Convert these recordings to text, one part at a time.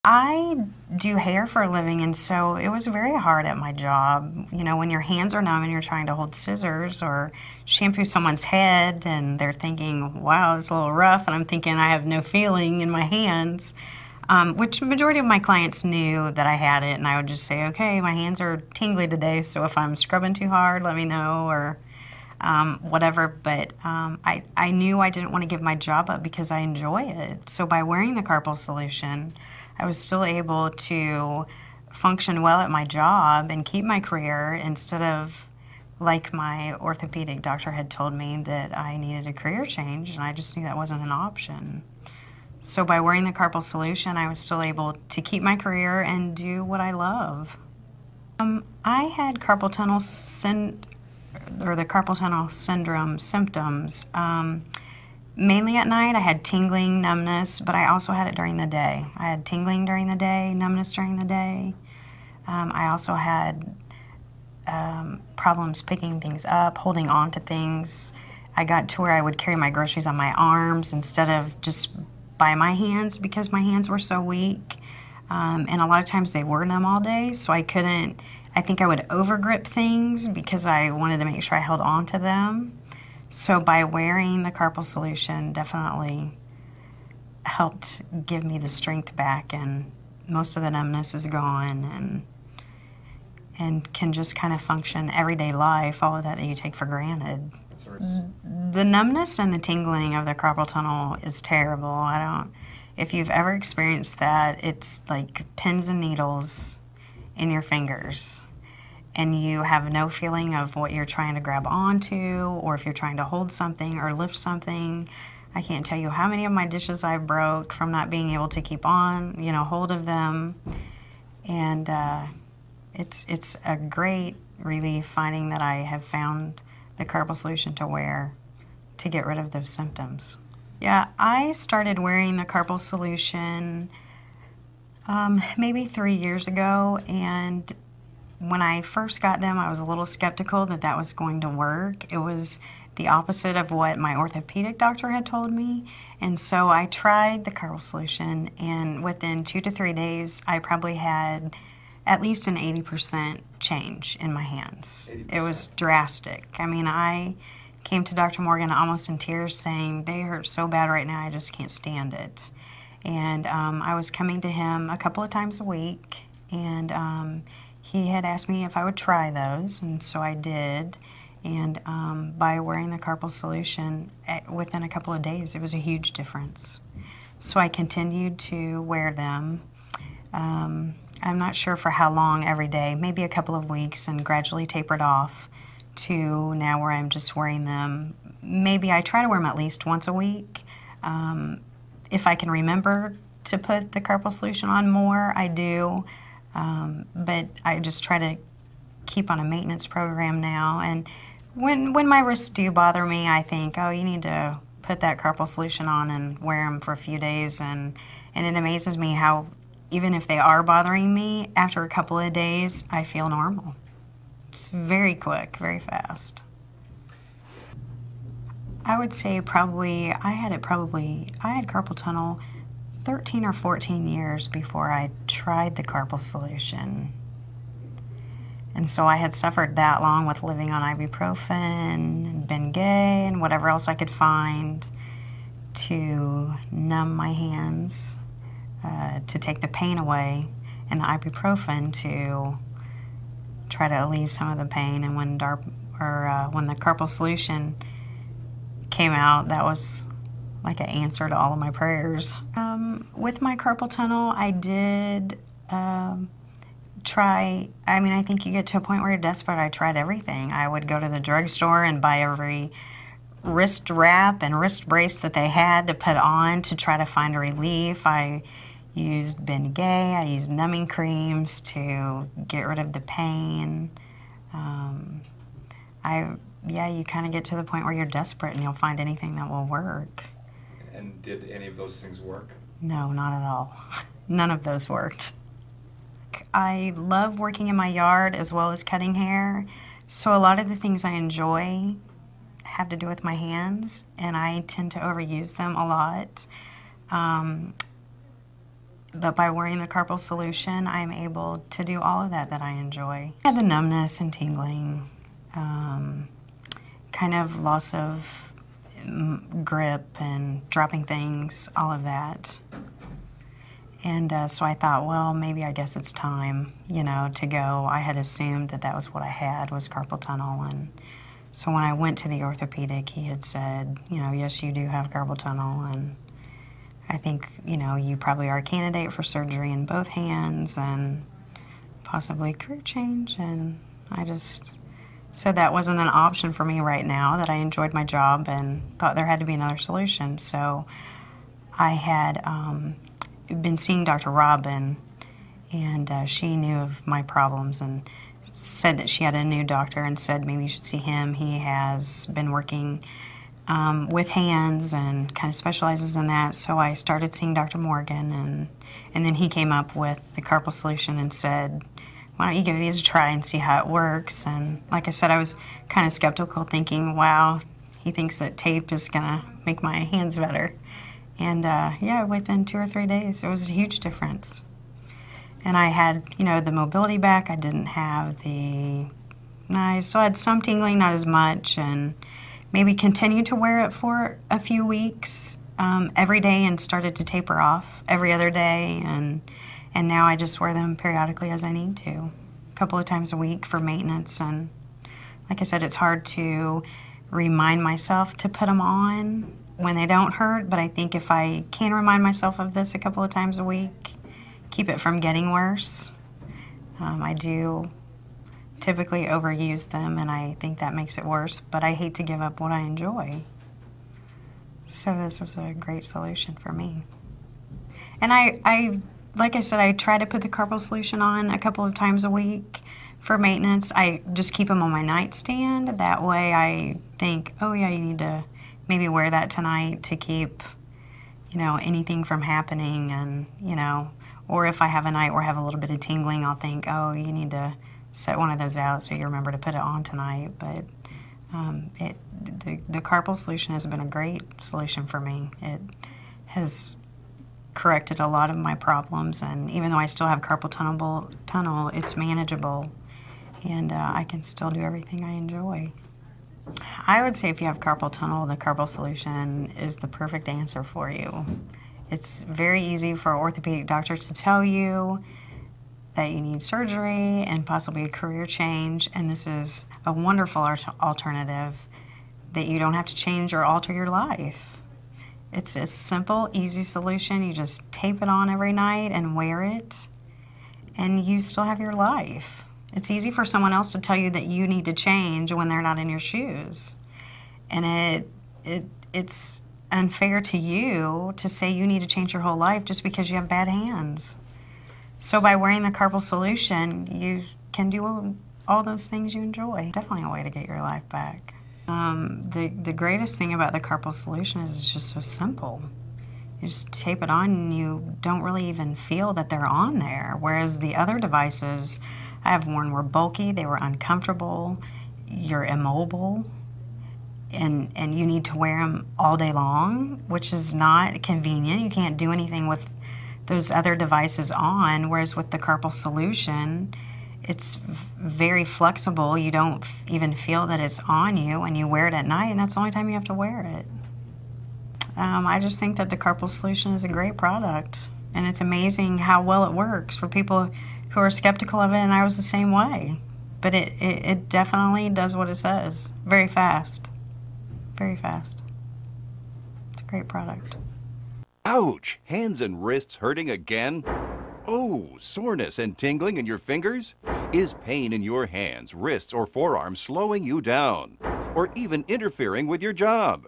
I do hair for a living, and so it was very hard at my job. You know, when your hands are numb and you're trying to hold scissors or shampoo someone's head, and they're thinking, wow, it's a little rough, and I'm thinking I have no feeling in my hands, which majority of my clients knew that I had it, and I would just say, okay, my hands are tingly today, so if I'm scrubbing too hard, let me know, or whatever. But I knew I didn't want to give my job up because I enjoy it. So by wearing the carpal solution, I was still able to function well at my job and keep my career instead of, like my orthopedic doctor had told me, that I needed a career change, and I just knew that wasn't an option. So by wearing the carpal solution, I was still able to keep my career and do what I love. I had the carpal tunnel syndrome symptoms. Mainly at night. I had tingling, numbness, but I also had it during the day. I had tingling during the day, numbness during the day. I also had problems picking things up, holding on to things. I got to where I would carry my groceries on my arms instead of just by my hands because my hands were so weak. And a lot of times they were numb all day, so I think I would overgrip things because I wanted to make sure I held on to them. So by wearing the carpal solution definitely helped give me the strength back, and most of the numbness is gone, and can just kind of function everyday life, all of that you take for granted. The numbness and the tingling of the carpal tunnel is terrible. If you've ever experienced that, it's like pins and needles in your fingers, and you have no feeling of what you're trying to grab onto, or if you're trying to hold something or lift something. I can't tell you how many of my dishes I broke from not being able to keep on, hold of them. And it's a great relief finding that I have found the carpal solution to wear to get rid of those symptoms. Yeah, I started wearing the carpal solution maybe 3 years ago, and when I first got them, I was a little skeptical that that was going to work. It was the opposite of what my orthopedic doctor had told me. And so I tried the carpal solution, and within 2 to 3 days, I probably had at least an 80% change in my hands. 80%. It was drastic. I mean, I came to Dr. Morgan almost in tears saying, they hurt so bad right now, I just can't stand it. And I was coming to him a couple of times a week, and he had asked me if I would try those, and so I did. And by wearing the carpal solution, within a couple of days, it was a huge difference. So I continued to wear them. I'm not sure for how long every day, maybe a couple of weeks, and gradually tapered off to now where I'm just wearing them. Maybe I try to wear them at least once a week. If I can remember to put the carpal solution on more, I do. But I just try to keep on a maintenance program now. And when my wrists do bother me, I think, oh, you need to put that carpal solution on and wear them for a few days. And it amazes me how, even if they are bothering me, after a couple of days, I feel normal. It's very quick, very fast. I would say I had carpal tunnel 13 or 14 years before I tried the carpal solution. And so I had suffered that long with living on ibuprofen and Bengay and whatever else I could find to numb my hands, to take the pain away, and the ibuprofen to try to alleviate some of the pain. And when the carpal solution came out, that was like an answer to all of my prayers. With my carpal tunnel, I did try, I think you get to a point where you're desperate. I tried everything. I would go to the drugstore and buy every wrist wrap and wrist brace that they had to put on to try to find a relief. I used Bengay, I used numbing creams to get rid of the pain. You kind of get to the point where you're desperate and you'll find anything that will work. And did any of those things work? No, not at all. None of those worked. I love working in my yard as well as cutting hair, so a lot of the things I enjoy have to do with my hands, and I tend to overuse them a lot. But by wearing the carpal solution, I'm able to do all of that I enjoy. I had the numbness and tingling, kind of loss of grip and dropping things, all of that. And so I thought, well, maybe I guess it's time, you know, to go. I had assumed that that was what I had, was carpal tunnel. And so when I went to the orthopedic, he had said, you know, yes, you do have carpal tunnel, and I think, you know, you probably are a candidate for surgery in both hands and possibly career change. And I just said that wasn't an option for me right now, that I enjoyed my job and thought there had to be another solution. So I had been seeing Dr. Robin, and she knew of my problems and said that she had a new doctor and said maybe you should see him. He has been working with hands and kind of specializes in that. So I started seeing Dr. Morgan, and then he came up with the carpal solution and said, why don't you give these a try and see how it works? And like I said, I was kind of skeptical, thinking, wow, he thinks that tape is gonna make my hands better. And yeah, within 2 or 3 days, it was a huge difference. And I had, you know, the mobility back. I didn't have I still had some tingling, not as much, and maybe continued to wear it for a few weeks every day, and started to taper off every other day. And now I just wear them periodically as I need to, a couple of times a week for maintenance. And like I said, it's hard to remind myself to put them on when they don't hurt, but I think if I can remind myself of this a couple of times a week, keep it from getting worse. I do typically overuse them, and I think that makes it worse, but I hate to give up what I enjoy. So this was a great solution for me. And I like I said, I try to put the carpal solution on a couple of times a week for maintenance. I just keep them on my nightstand. That way I think, oh yeah, you need to maybe wear that tonight to keep, you know, anything from happening. And, you know, or if I have a night where I have a little bit of tingling, I'll think, oh, you need to set one of those out so you remember to put it on tonight. But the carpal solution has been a great solution for me. It has corrected a lot of my problems, and even though I still have carpal tunnel, it's manageable, and I can still do everything I enjoy. I would say if you have carpal tunnel, the carpal solution is the perfect answer for you. It's very easy for an orthopedic doctor to tell you that you need surgery and possibly a career change, and this is a wonderful alternative that you don't have to change or alter your life. It's a simple, easy solution. You just tape it on every night and wear it, and you still have your life. It's easy for someone else to tell you that you need to change when they're not in your shoes. And it's unfair to you to say you need to change your whole life just because you have bad hands. So by wearing the carpal solution, you can do all those things you enjoy. Definitely a way to get your life back. The greatest thing about the carpal solution is it's just so simple. You just tape it on and you don't really even feel that they're on there. Whereas the other devices I have worn were bulky, they were uncomfortable, you're immobile, and you need to wear them all day long, which is not convenient. You can't do anything with those other devices on, whereas with the carpal solution, it's very flexible. You don't even feel that it's on you, and you wear it at night, and that's the only time you have to wear it. I just think that the carpal solution is a great product, and it's amazing how well it works for people who are skeptical of it, and I was the same way. But it definitely does what it says. Very fast. Very fast. It's a great product. Ouch! Hands and wrists hurting again? Oh, soreness and tingling in your fingers? Is pain in your hands, wrists, or forearms slowing you down? Or even interfering with your job?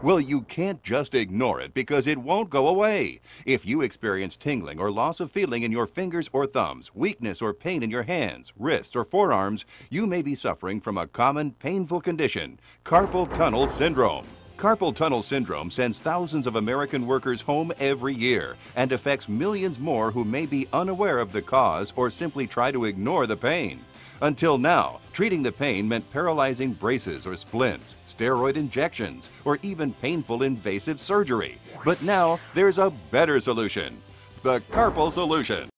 Well, you can't just ignore it because it won't go away. If you experience tingling or loss of feeling in your fingers or thumbs, weakness or pain in your hands, wrists, or forearms, you may be suffering from a common painful condition, carpal tunnel syndrome. Carpal tunnel syndrome sends thousands of American workers home every year and affects millions more who may be unaware of the cause or simply try to ignore the pain. Until now, treating the pain meant paralyzing braces or splints, steroid injections, or even painful invasive surgery. But now, there's a better solution. the carpal solution.